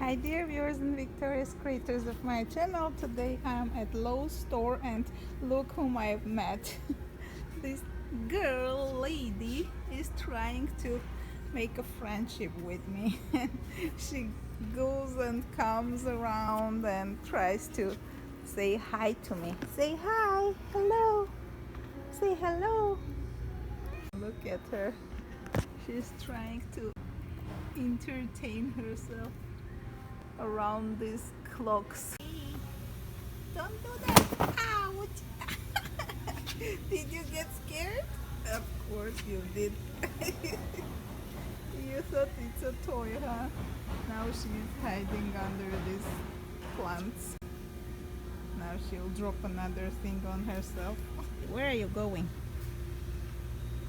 Hi dear viewers and victorious creators of my channel. Today I'm at Lowe's store and look whom I've met. This girl lady is trying to make a friendship with me. She goes and comes around and tries to say hi to me. Say hi, hello, say hello. Look at her. She's trying to entertain herself around these clocks. Don't do that! Ouch! Did you get scared? Of course you did. You thought it's a toy, huh? Now she's hiding under these plants. Now she'll drop another thing on herself. Where are you going?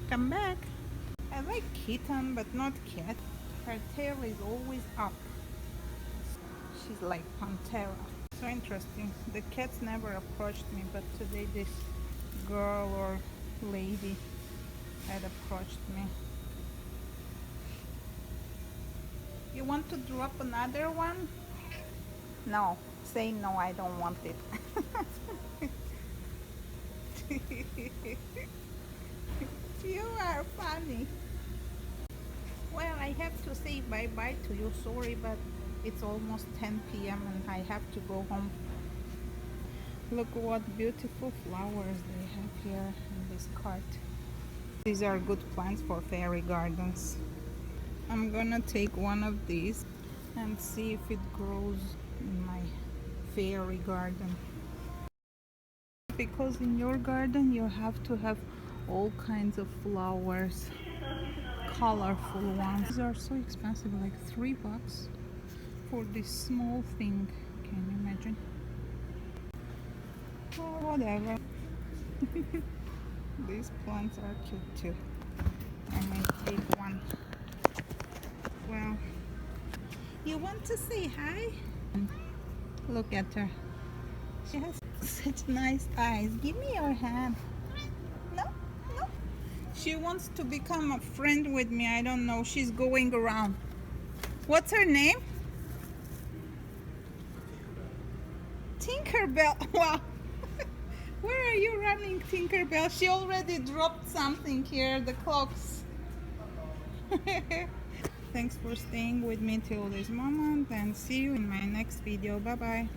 Come back. I like kitten, but not cat. Her tail is always up. She's like Pantera. So interesting. The cats never approached me, but today this girl or lady had approached me. You want to drop another one? No. Say no, I don't want it. You are funny. Well, I have to say bye-bye to you. Sorry, but it's almost 10 p.m. and I have to go home. Look what beautiful flowers they have here in this cart. These are good plants for fairy gardens. I'm gonna take one of these and see if it grows in my fairy garden. Because in your garden you have to have all kinds of flowers, colorful ones. These are so expensive, like $3 for this small thing. Can you imagine? Oh, whatever. These plants are cute too. I might take one. Well, you want to say hi? Look at her. She has such nice eyes. Give me your hand. No, no. She wants to become a friend with me. I don't know. She's going around. What's her name? Tinkerbell. Wow. Where are you running, Tinkerbell? She already dropped something here, the clocks. Thanks for staying with me till this moment and see you in my next video. Bye bye.